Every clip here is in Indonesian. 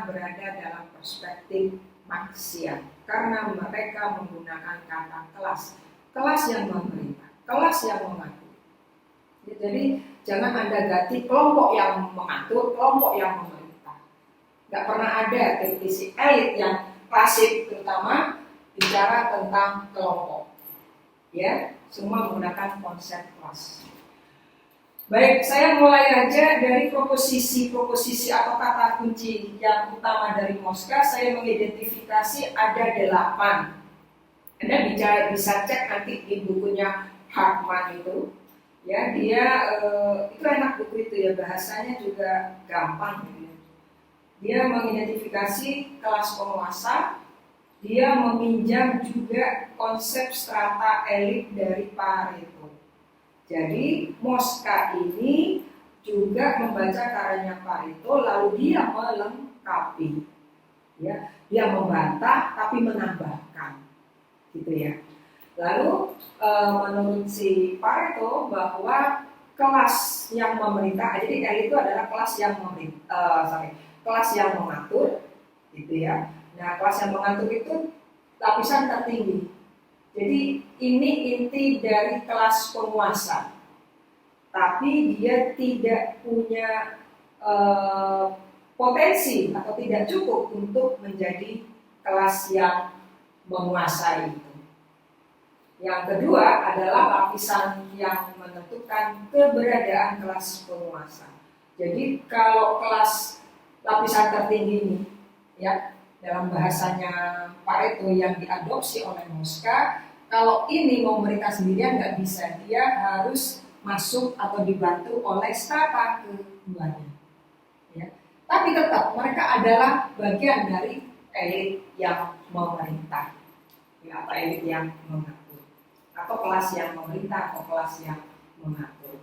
mereka berada dalam perspektif maksiat karena mereka menggunakan kata kelas, kelas yang memerintah, kelas yang mengatur. Jadi jangan Anda ganti kelompok yang mengatur, kelompok yang memerintah. Nggak pernah ada definisi elit yang klasik, terutama bicara tentang kelompok. Ya, semua menggunakan konsep kelas. Baik, saya mulai aja dari proposisi atau kata kunci yang utama dari Mosca. Saya mengidentifikasi ada 8. Anda bisa cek nanti di bukunya Hartman itu. Ya, dia itu enak buku itu ya, bahasanya juga gampang gitu. Dia mengidentifikasi kelas penguasa. Dia meminjam juga konsep strata elit dari Pareto. Jadi Mosca ini juga membaca karyanya Pareto, lalu dia melengkapi, ya, dia membantah tapi menambahkan, gitu ya. Lalu menurut si Pareto bahwa kelas yang memerintah, jadi elit itu adalah kelas yang kelas yang mengatur, gitu ya. Nah, kelas yang mengatur itu lapisan tertinggi. Jadi ini inti dari kelas penguasa, tapi dia tidak punya potensi atau tidak cukup untuk menjadi kelas yang menguasai itu. Yang kedua adalah lapisan yang menentukan keberadaan kelas penguasa. Jadi kalau kelas lapisan tertinggi ini, ya, dalam bahasanya Pareto yang diadopsi oleh Mosca, kalau ini mau merintah sendirian nggak bisa, dia harus masuk atau dibantu oleh strata keduanya. Ya. Tapi tetap mereka adalah bagian dari elit yang memerintah, ya, atau elit yang mengatur, atau kelas yang memerintah atau kelas yang mengatur.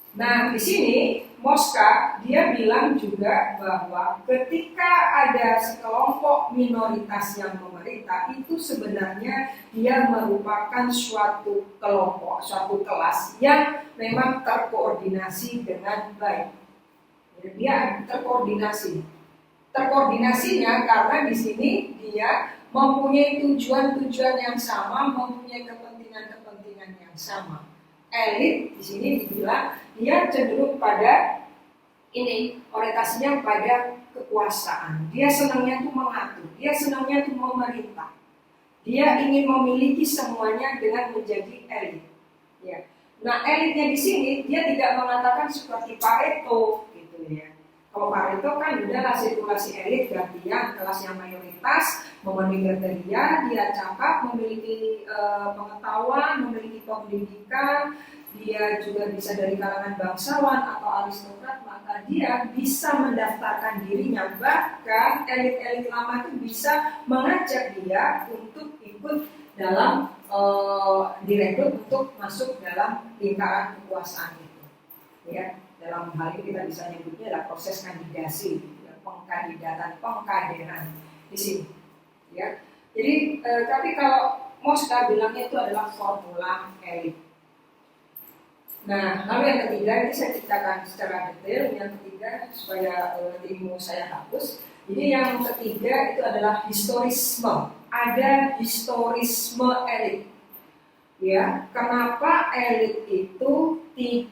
Nah, di sini Mosca dia bilang juga bahwa ketika ada sekelompok minoritas yang memerintah, itu sebenarnya dia merupakan suatu kelompok, suatu kelas yang memang terkoordinasi dengan baik. Jadi dia terkoordinasi. Terkoordinasinya karena di sini dia mempunyai tujuan-tujuan yang sama, mempunyai kepentingan-kepentingan yang sama. Elit di sini dibilang dia cenderung pada ini, orientasinya pada kekuasaan. Dia senangnya tuh mengatur, dia senangnya tuh memerintah. Dia ingin memiliki semuanya dengan menjadi elit. Ya. Nah, elitnya di sini dia tidak mengatakan seperti Pareto gitu ya. Kalau Pareto kan udahlah sirkulasi elit gantian kelas yang mayoritas, memenuhi kriteria, dia cakap, memiliki pengetahuan, memiliki pendidikan, dia juga bisa dari kalangan bangsawan atau aristokrat, maka dia bisa mendaftarkan dirinya. Bahkan elit-elit lama itu bisa mengajak dia untuk ikut dalam direkrut untuk masuk dalam lingkaran kekuasaan itu. Ya, dalam hal ini kita bisa nyebutnya adalah proses kandidasi, ya, pengkandidatan, pengkaderan di sini. Ya, jadi tapi kalau Mosca bilangnya itu adalah formula elit. Nah, lalu yang ketiga, ini saya ceritakan secara detail. Yang ketiga, supaya nanti mau saya hapus. Jadi yang ketiga itu adalah historisme. Ada historisme elit. Ya, kenapa elit itu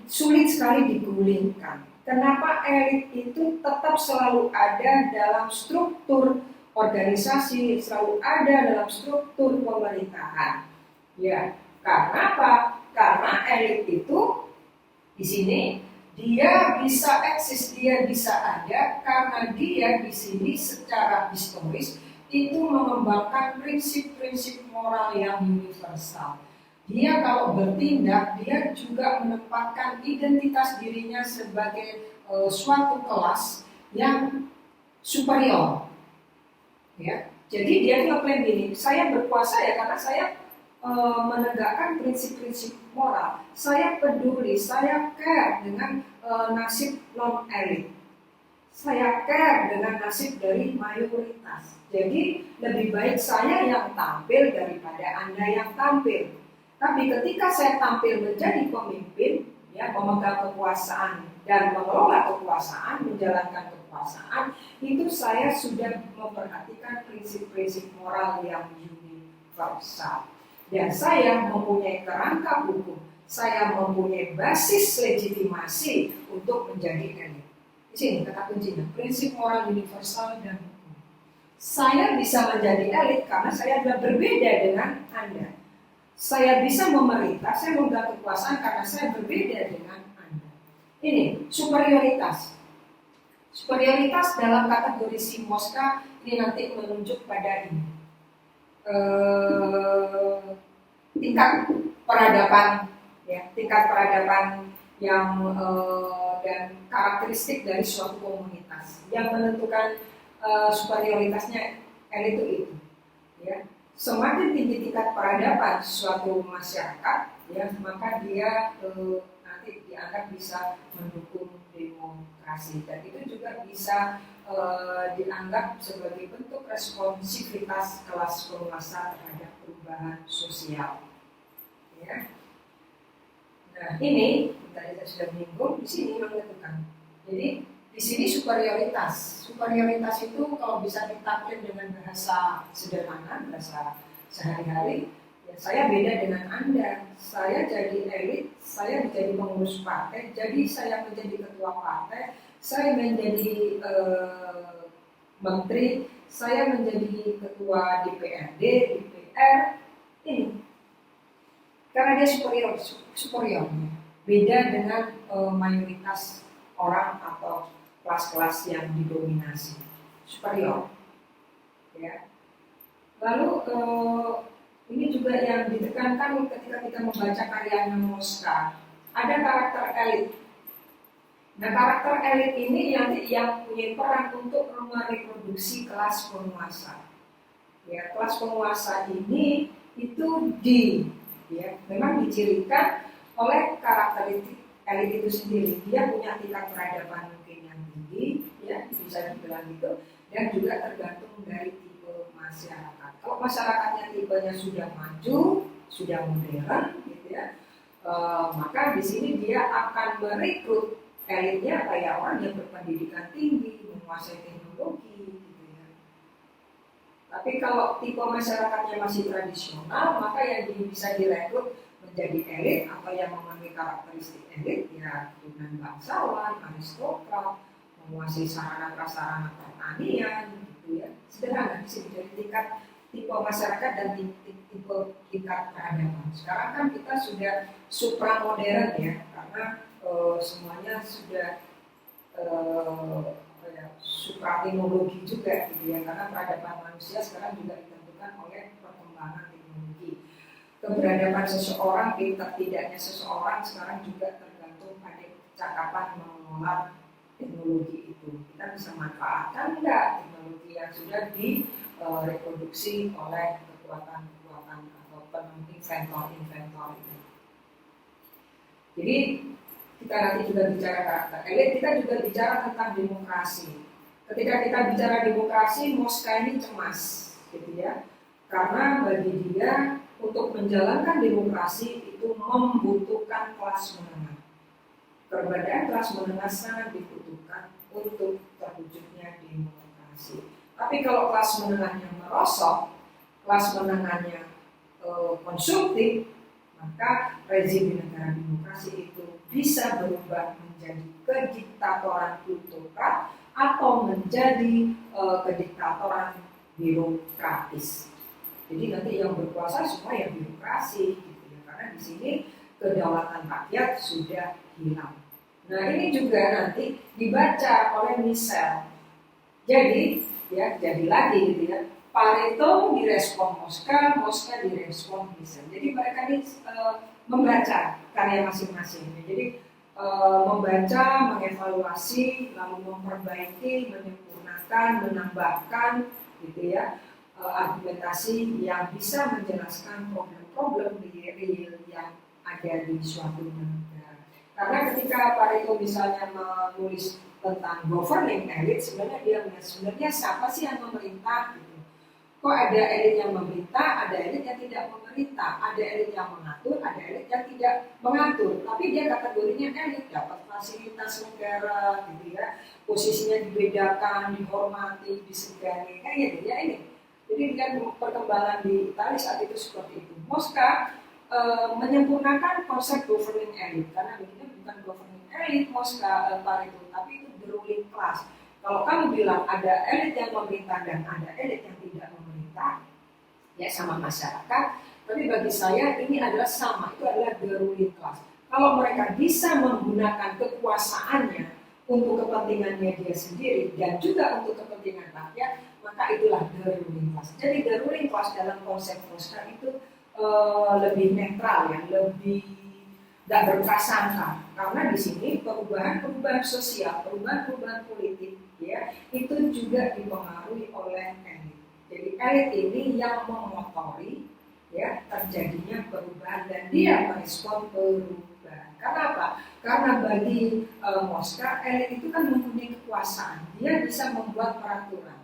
sulit sekali digulingkan? Kenapa elit itu tetap selalu ada dalam struktur organisasi, selalu ada dalam struktur pemerintahan? Ya, karena apa? Karena elit itu di sini dia bisa eksis, dia bisa ada karena dia di sini secara historis itu mengembangkan prinsip-prinsip moral yang universal. Dia kalau bertindak, dia juga menempatkan identitas dirinya sebagai suatu kelas yang superior. Ya, jadi dia ngeklaim gini, saya berkuasa ya karena saya menegakkan prinsip-prinsip moral. Saya peduli, saya care dengan nasib non-elit. Saya care dengan nasib dari mayoritas. Jadi lebih baik saya yang tampil daripada Anda yang tampil. Tapi ketika saya tampil menjadi pemimpin, ya, memegang kekuasaan dan mengelola kekuasaan, menjalankan kekuasaan, itu saya sudah memperhatikan prinsip-prinsip moral yang universal. Dan saya mempunyai kerangka hukum, saya mempunyai basis legitimasi untuk menjadi elit. Di sini kata kuncinya, prinsip moral universal dan hukum. Saya bisa menjadi elit karena saya adalah berbeda dengan Anda. Saya bisa memerintah, saya memegang kekuasaan karena saya berbeda dengan Anda. Ini superioritas. Superioritas dalam kategori Simoska ini nanti menunjuk pada ini. Tingkat peradaban, ya, tingkat peradaban yang dan karakteristik dari suatu komunitas yang menentukan superioritasnya elit itu, ya. Semakin tinggi tingkat peradaban suatu masyarakat, ya, maka dia nanti dianggap bisa mendukung demokrasi, dan itu juga bisa dianggap sebagai bentuk responsivitas kelas penguasa terhadap perubahan sosial. Ya. Nah, ini tadi saya sudah menyinggung, di sini menentukan. Jadi di sini superioritas. Superioritas itu kalau bisa ditaklid dengan bahasa sederhana, bahasa sehari-hari, ya, saya beda dengan Anda. Saya jadi elit, saya menjadi pengurus partai, jadi saya menjadi ketua partai, saya menjadi menteri, saya menjadi ketua DPRD, DPR, ini. Karena dia superior, beda dengan mayoritas orang atau kelas-kelas yang didominasi, superior. Ya. Lalu ini juga yang ditekankan ketika kita membaca karyanya Mosca, ada karakter elit. Nah, karakter elit ini yang punya peran untuk mereproduksi kelas penguasa. Ya, kelas penguasa ini itu memang dicirikan oleh karakteristik elit itu sendiri. Dia punya tingkat peradaban mungkin yang tinggi, ya, bisa dibilang gitu, dan juga tergantung dari tipe masyarakat. Kalau masyarakatnya tipenya sudah maju, sudah modern, gitu ya, maka di sini dia akan merekrut elitnya kayak orang yang berpendidikan tinggi, menguasai teknologi, gitu ya. Tapi kalau tipe masyarakatnya masih tradisional, maka yang bisa direkrut menjadi elit atau yang memenuhi karakteristik elit, ya, keturunan bangsawan, aristokrat, menguasai sarana prasarana pertanian, gitu ya. Sederhana di sini dari tingkat tipe masyarakat dan tipe tingkat peradaban. Sekarang kan kita sudah supramodern, ya, karena semuanya sudah suprateknologi juga, gitu ya, karena peradaban manusia sekarang juga ditentukan oleh perkembangan teknologi. Keberadaban seseorang, pintar tidaknya seseorang sekarang juga tergantung pada kecakapan mengelola teknologi itu. Kita bisa manfaatkan enggak teknologi yang sudah direproduksi oleh kekuatan-kekuatan atau inventor-inventor itu. Jadi kita nanti juga bicara karakter elit, kita juga bicara tentang demokrasi. Ketika kita bicara demokrasi, Mosca ini cemas, gitu ya, karena bagi dia untuk menjalankan demokrasi itu membutuhkan kelas menengah. Keberadaan kelas menengah sangat dibutuhkan untuk terwujudnya demokrasi. Tapi kalau kelas menengahnya merosot, kelas menengahnya konsumtif, maka rezim di negara demokrasi itu bisa berubah menjadi kediktatoran plutokrat atau menjadi kediktatoran birokratis. Jadi nanti yang berkuasa semua yang birokrasi, gitu ya, karena di sini kedaulatan rakyat sudah hilang. Nah, ini juga nanti dibaca oleh Michel. Jadi, ya, jadi lagi, gitu ya. Pareto direspon Mosca, Mosca direspon Michel. Jadi mereka ini membaca karya masing-masing. Jadi membaca, mengevaluasi, lalu memperbaiki, menyempurnakan, menambahkan, gitu ya, argumentasi yang bisa menjelaskan problem-problem real yang ada di suatu negara. Karena ketika Pareto misalnya menulis tentang governing elite, sebenarnya dia melihat sebenarnya siapa sih yang memerintah, gitu. Kok ada elit yang memerintah, ada elit yang tidak memerintah, ada elit yang mengatur, ada elit yang tidak mengatur. Tapi dia kategorinya elit, dapat fasilitas negara, gitu ya. Posisinya dibedakan, dihormati, disegani, kayak gitu ya ini. Jadi dengan perkembangan di Italia saat itu seperti itu. Mosca menyempurnakan konsep governing elite, karena begini bukan governing elite Mosca Pareto, tapi itu the ruling class. Kalau kamu bilang ada elit yang memerintah dan ada elit yang tidak memerintah, ya sama masyarakat. Tapi bagi saya ini adalah sama, itu adalah the ruling class. Kalau mereka bisa menggunakan kekuasaannya untuk kepentingannya dia sendiri dan juga untuk kepentingan rakyat, maka itulah the ruling class. Jadi the ruling class dalam konsep Mosca itu lebih netral ya, lebih tidak berprasangka, karena di sini perubahan sosial, perubahan politik, ya itu juga dipengaruhi oleh elit. Jadi elit ini yang memotori ya terjadinya perubahan dan dia merespon perubahan. Karena apa? Karena bagi Mosca elit itu kan mempunyai kekuasaan, dia bisa membuat peraturan.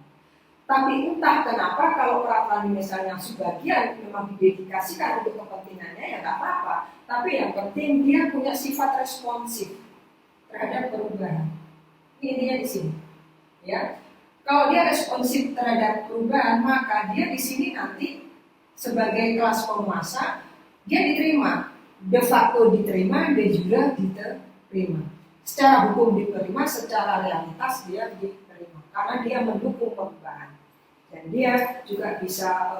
Tapi entah kenapa kalau peraturan misalnya sebagian memang didedikasikan untuk kepentingannya ya nggak apa-apa. Tapi yang penting dia punya sifat responsif terhadap perubahan. Intinya di sini, ya. Kalau dia responsif terhadap perubahan, maka dia di sini nanti sebagai kelas penguasa dia diterima, de facto diterima, de jure diterima. Secara hukum diterima, secara realitas dia diterima karena dia mendukung perubahan dan dia juga bisa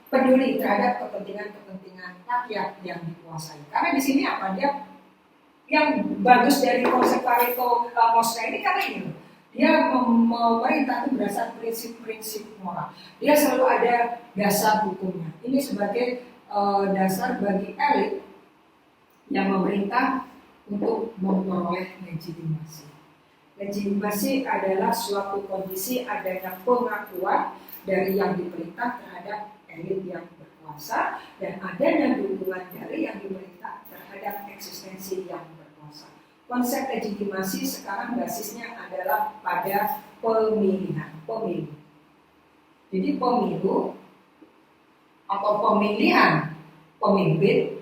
peduli terhadap kepentingan rakyat yang dikuasai. Karena di sini apa dia yang bagus dari konsep Pareto Mosca ini karena ini dia memerintah itu berdasar prinsip-prinsip moral. Dia selalu ada dasar hukumnya. Ini sebagai dasar bagi elit yang memerintah untuk memperoleh legitimasi. Legitimasi adalah suatu kondisi adanya pengakuan dari yang diperintah terhadap elit yang berkuasa dan adanya dukungan dari yang diperintah terhadap eksistensi yang berkuasa. Konsep legitimasi sekarang basisnya adalah pada pemilu. Jadi pemilu atau pemilihan pemimpin,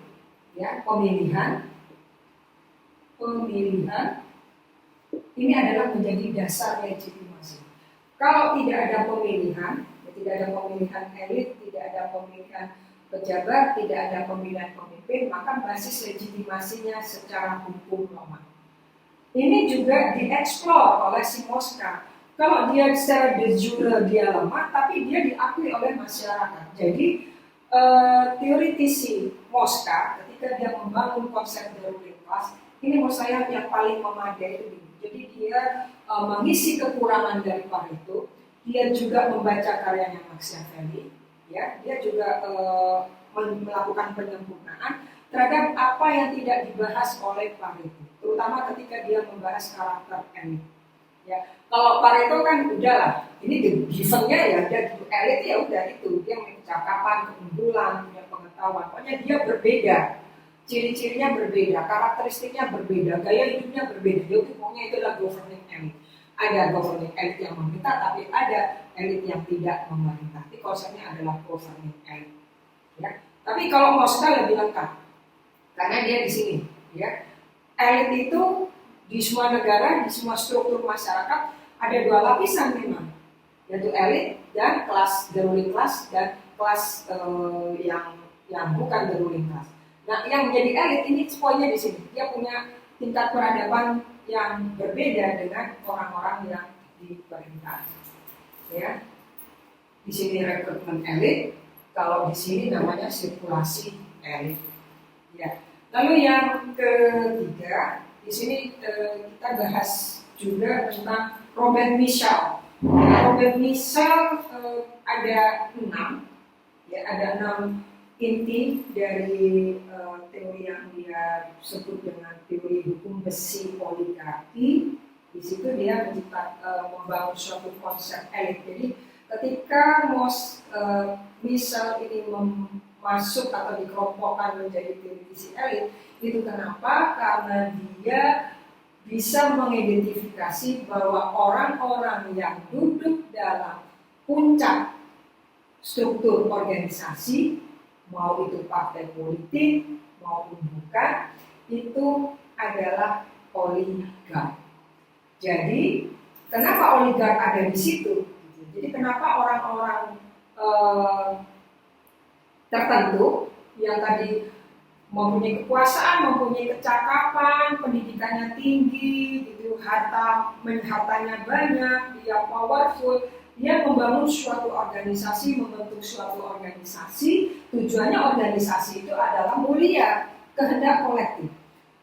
ya pemilihan ini adalah menjadi dasar legitimasi. Kalau tidak ada pemilihan, tidak ada pemilihan elit, tidak ada pemilihan pejabat, tidak ada pemilihan pemimpin, maka basis legitimasinya secara hukum lemah. Ini juga dieksplor oleh si Mosca. Kalau dia secara de jure dia lemah, tapi dia diakui oleh masyarakat. Jadi teoritisi Mosca ketika dia membangun konsep the ruling class, ini menurut saya yang paling memadai itu. Jadi dia mengisi kekurangan dari Pareto, dia juga membaca karyanya Machiavelli, ya, dia juga melakukan penyempurnaan terhadap apa yang tidak dibahas oleh Pareto, terutama ketika dia membahas karakter elit. Ya, kalau Pareto kan udahlah, ini given-nya ya, dia elit ya udah itu, dia punya kecakapan, keunggulan, punya pengetahuan, pokoknya dia berbeda. Ciri-cirinya berbeda, karakteristiknya berbeda, gaya hidupnya berbeda. Jadi pokoknya itu adalah governing elite. Ada governing elite yang memerintah, tapi ada elite yang tidak memerintah. Tapi konsepnya adalah governing elite. Ya. Tapi kalau Mosca lebih lengkap, karena dia di sini. Ya. Elite itu di semua negara, di semua struktur masyarakat ada dua lapisan memang, yaitu elite dan kelas the ruling class dan kelas yang bukan the ruling class. Nah, yang menjadi elit ini poinnya di sini. Dia punya tingkat peradaban yang berbeda dengan orang-orang yang diperintah. Ya, di sini rekrutmen elit. Kalau di sini namanya sirkulasi elit. Ya. Lalu yang ketiga, di sini kita bahas juga tentang Robert Michel. Robert Michel ada 6, ya ada 6 inti dari teori yang dia sebut dengan teori hukum besi oligarki. Di situ dia membangun suatu konsep elit. Jadi ketika Michel ini masuk atau dikelompokkan menjadi teoritisi elit, itu kenapa? Karena dia bisa mengidentifikasi bahwa orang-orang yang duduk dalam puncak struktur organisasi, mau itu partai politik maupun bukan, itu adalah oligark. Jadi kenapa oligark ada di situ? Jadi kenapa orang-orang tertentu yang tadi mempunyai kekuasaan, mempunyai kecakapan, pendidikannya tinggi, gitu, hartanya banyak, dia powerful, dia membangun suatu organisasi, membentuk suatu organisasi, tujuannya organisasi itu adalah mulia, kehendak kolektif.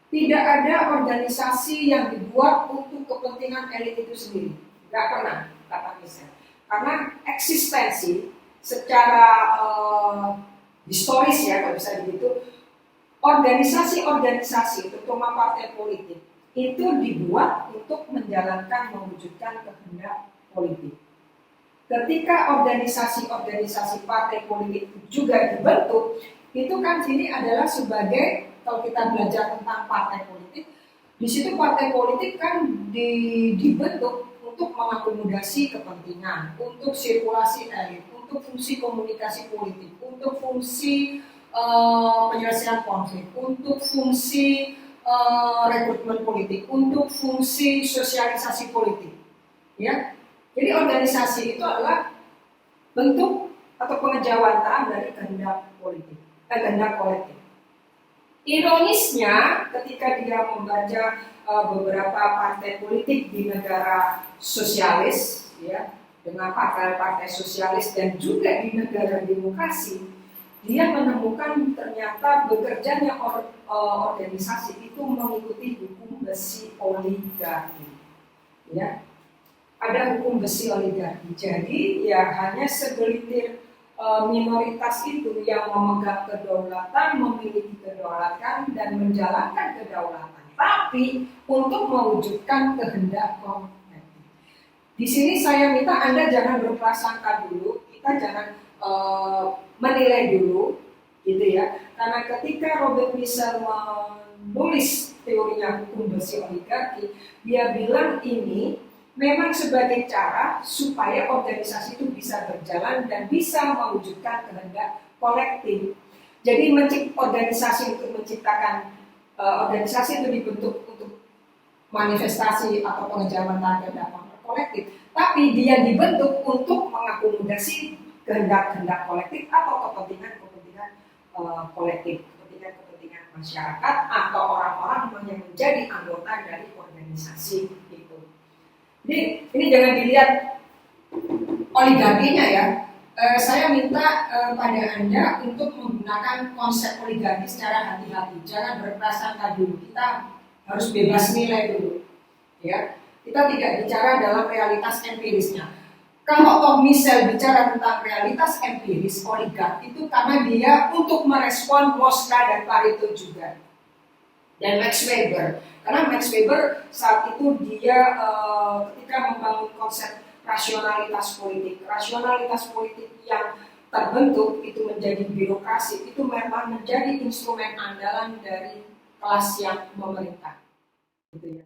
Tidak ada organisasi yang dibuat untuk kepentingan elit itu sendiri. Tidak pernah, kata Michel. Karena eksistensi secara historis ya, kalau bisa begitu, organisasi-organisasi, terutama partai politik, itu dibuat untuk menjalankan, mewujudkan kehendak politik. Ketika organisasi-organisasi partai politik juga dibentuk, itu kan sini adalah sebagai, kalau kita belajar tentang partai politik, di situ partai politik kan dibentuk untuk mengakomodasi kepentingan, untuk sirkulasi elit, untuk fungsi komunikasi politik, untuk fungsi penyelesaian konflik, untuk fungsi rekrutmen politik, untuk fungsi sosialisasi politik, ya. Jadi organisasi itu adalah bentuk atau pengejawantahan dari kehendak politik, kehendak kolektif. Ironisnya, ketika dia membaca beberapa partai politik di negara sosialis, ya, dengan partai-partai sosialis dan juga di negara demokrasi, dia menemukan ternyata bekerjanya organisasi itu mengikuti hukum besi oligarki. Ya, ada hukum besi oligarki. Jadi ya hanya segelintir minoritas itu yang memegang kedaulatan, memiliki kedaulatan dan menjalankan kedaulatan. Tapi untuk mewujudkan kehendak kolektif. Di sini saya minta Anda jangan berprasangka dulu, kita jangan menilai dulu, gitu ya. Karena ketika Robert Michel menulis teorinya hukum besi oligarki, dia bilang ini memang sebagai cara supaya organisasi itu bisa berjalan dan bisa mewujudkan kehendak kolektif. Jadi organisasi untuk menciptakan organisasi itu dibentuk untuk manifestasi atau pengejawantahan kehendak kolektif, tapi dia dibentuk untuk mengakomodasi kehendak-kehendak kolektif atau kepentingan-kepentingan kolektif, kepentingan-kepentingan masyarakat atau orang-orang yang menjadi anggota dari organisasi itu. Jadi ini jangan dilihat oligarkinya ya. Saya minta pada Anda untuk menggunakan konsep oligarki secara hati-hati. Jangan berprasangka dulu. Kita harus bebas nilai dulu. Ya, kita tidak bicara dalam realitas empirisnya. Kalau Tom Michel bicara tentang realitas empiris oligark itu karena dia untuk merespon Mosca dan Pareto juga. Dan Max Weber. Karena Max Weber saat itu dia ketika membangun konsep rasionalitas politik yang terbentuk itu menjadi birokrasi, itu memang menjadi instrumen andalan dari kelas yang memerintah. Gitu ya.